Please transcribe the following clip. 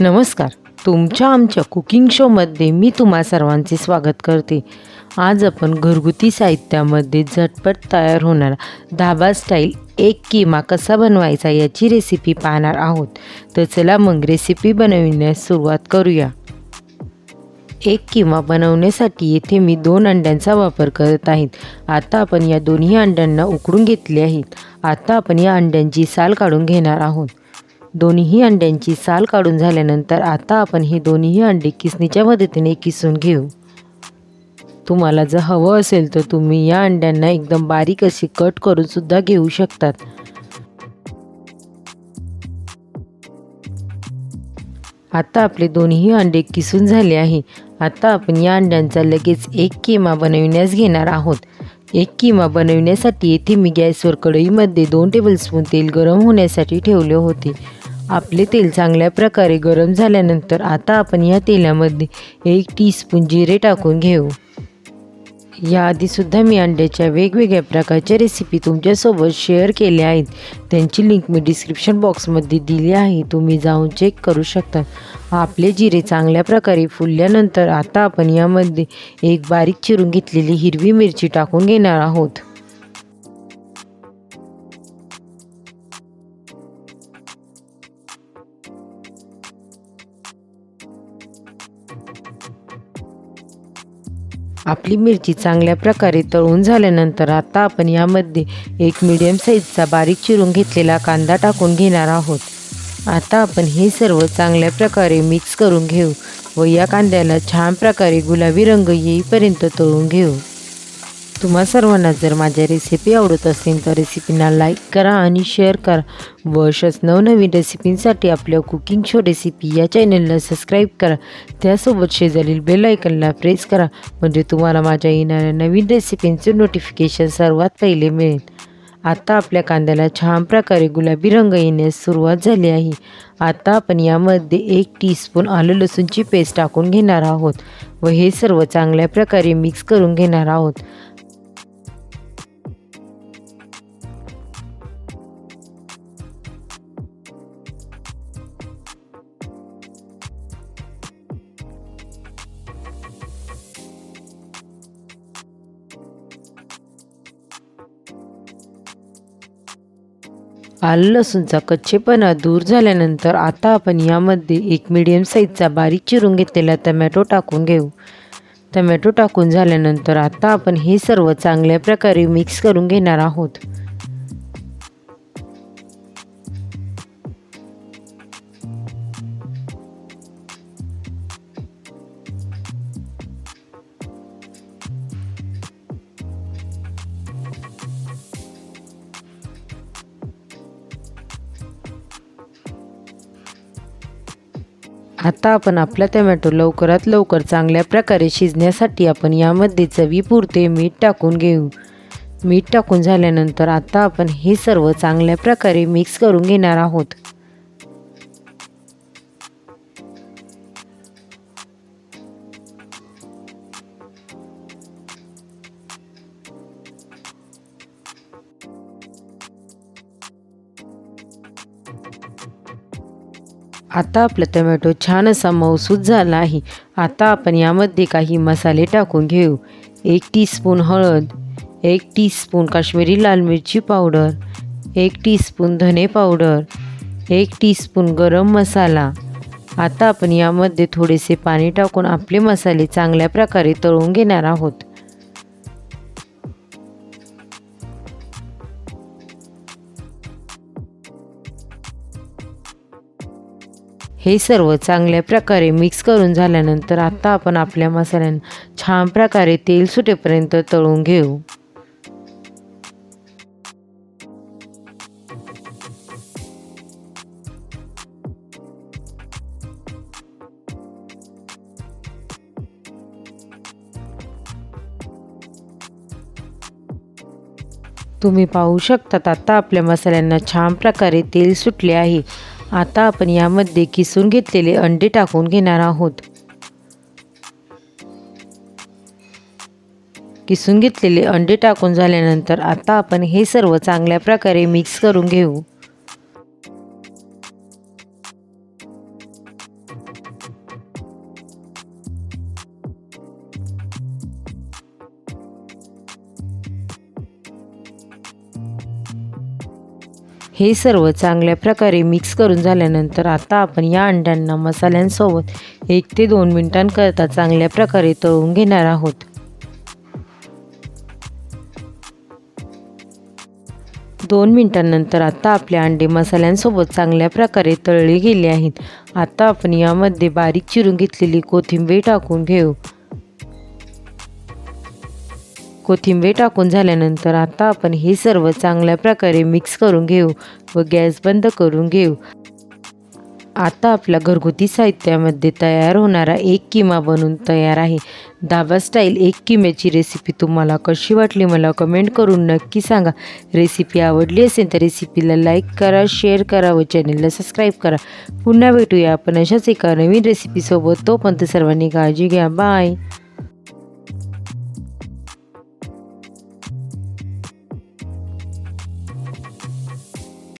नमस्कार. तुमच्या आमच्या कुकिंग शोमध्ये मी तुम्हा सर्वांचे स्वागत करते. आज आपण घरगुती साहित्यामध्ये झटपट तयार होणारा धाबा स्टाईल एक कीमा कसा बनवायचा याची रेसिपी पाहणार आहोत. तर चला मग रेसिपी बनविण्यास सुरुवात करूया. एक कीमा बनवण्यासाठी येथे मी 2 अंड्यांचा वापर करत आहेत. आता आपण या दोन्ही अंड्यांना उकडून घेतले आहेत. आता आपण या अंड्यांची साल काढून घेणार आहोत. दोन्ही अंड्यांची साल काढून झाल्यानंतर आता आपण हे दोन्ही अंडे किसणीच्या मदतीने किसून घेऊ. तुम्हाला जर हवं असेल तर तुम्ही या अंड्यांना एकदम बारीक अशी कट करून सुद्धा घेऊ शकतात. आता आपले दोन्ही अंडे किसून झाले आहे. आता आपण या अंड्यांचा लगेच एक कीमा बनविण्यास घेणार आहोत. एक कीमा बनविण्यासाठी येथे मी गॅसवर कढईमध्ये 2 टेबलस्पून तेल गरम होण्यासाठी ठेवले होते. आपले तेल चांगल्या प्रकारे गरम झाल्यानंतर आता आपण या तेलामध्ये 1 टीस्पून जिरे टाकून घेऊ. याआधीसुद्धा मी अंड्याच्या वेगवेगळ्या प्रकारच्या रेसिपी तुमच्यासोबत शेअर केल्या आहेत. त्यांची लिंक मी डिस्क्रिप्शन बॉक्समध्ये दिली आहे. तुम्ही जाऊन चेक करू शकता. आपले जिरे चांगल्या प्रकारे फुलल्यानंतर आता आपण यामध्ये एक बारीक चिरून घेतलेली हिरवी मिरची टाकून घेणार आहोत. आपली मिरची चांगल्या प्रकारे तळून झाल्यानंतर आता आपण यामध्ये एक मीडियम साईजचा बारीक चिरून घेतलेला कांदा टाकून घेणार आहोत. आता आपण हे सर्व चांगल्या प्रकारे मिक्स करून घेऊ व या कांद्याला छान प्रकारे गुलाबी रंग येईपर्यंत तळून घेऊ. तुम्हा सर्वांना जर माझ्या रेसिपी आवडत असेल तर रेसिपींना लाईक करा आणि शेअर करा व अशाच नवनवीन रेसिपींसाठी आपल्या कुकिंग शो रेसिपी या चॅनलला सबस्क्राईब करा. त्यासोबत शेजारील बेल आयकॉनला प्रेस करा म्हणजे तुम्हाला माझ्या येणाऱ्या नवीन रेसिपींचे नोटिफिकेशन सर्वात पहिले मिळेल. आता आपल्या कांद्याला छान प्रकारे गुलाबी रंग येण्यास सुरुवात झाली आहे. आता आपण यामध्ये 1 टीस्पून आलं लसूणची पेस्ट टाकून घेणार आहोत व हे सर्व चांगल्या प्रकारे मिक्स करून घेणार आहोत. आलं लसूणचा कच्चेपणा दूर झाल्यानंतर आता आपण यामध्ये एक मीडियम साईजचा बारीक चिरून घेतलेला टमॅटो टाकून घेऊ. टमॅटो टाकून झाल्यानंतर आता आपण हे सर्व चांगल्या प्रकारे मिक्स करून घेणार आहोत. आता आपण आपला टमॅटो लवकरात लवकर चांगल्या प्रकारे शिजण्यासाठी आपण यामध्ये चवीपुरते मीठ टाकून घेऊ. मीठ टाकून झाल्यानंतर आता आपण हे सर्व चांगल्या प्रकारे मिक्स करून घेणार आहोत. आता आपला टमॅटो छान असा मऊसूत झाला आहे. आता आपण यामध्ये काही मसाले टाकून घेऊ. 1 टीस्पून हळद, 1 टीस्पून काश्मीरी लाल मिरची पावडर, 1 टीस्पून धने पावडर, 1 टीस्पून गरम मसाला. आता आपण यामध्ये थोडेसे पाणी टाकून आपले मसाले चांगल्या प्रकारे तळून घेणार आहोत. हे सर्व चांगल्या प्रकारे मिक्स करून झाल्यानंतर आता आपण आपल्या मसाल्यांना छान प्रकारे तेल सुटेपर्यंत तळून घेऊ. तुम्ही पाहू शकता आता आपल्या मसाल्यांना छान प्रकारे तेल सुटले आहे. आता आपण यामध्ये किसून घेतलेले अंडे टाकून घेणार आहोत. किसून घेतलेले अंडे टाकून झाल्यानंतर आता आपण हे सर्व चांगल्या प्रकारे मिक्स करून घेऊ. हे सर्व चांगल्या प्रकारे मिक्स करून झाल्यानंतर आता आपण या अंड्यांना मसाल्यांसोबत 1 ते 2 मिनिटांकरता चांगल्या प्रकारे तळून घेणार आहोत। 2 मिनिटांनंतर आता आपले अंडे मसाल्यांसोबत चांगल्या प्रकारे तळले गेले आहेत। आता आपण यामध्ये बारीक चिरून घेतलेली कोथिंबीर टाकून घेऊ। कोथिंबीर टाकून झाल्यानंतर आता आपण हे सर्व चांगल्या प्रकारे मिक्स करून घेऊ व गॅस बंद करून घेऊ। आता आपल्या घरगुती साहित्यामध्ये तयार होणारा एक किमा बनून तयार आहे। धाबा स्टाईल एक किम्याची रेसिपी तुम्हाला कशी वाटली मला कमेंट करून नक्की सांगा। रेसिपी आवडली असेल तर रेसिपीला लाईक करा, शेअर करा व चॅनलला सबस्क्राईब करा। पुन्हा भेटूया आपण अशाच एका नवीन रेसिपीसोबत। तोपर्यंत सर्वांनी काळजी घ्या। बाय।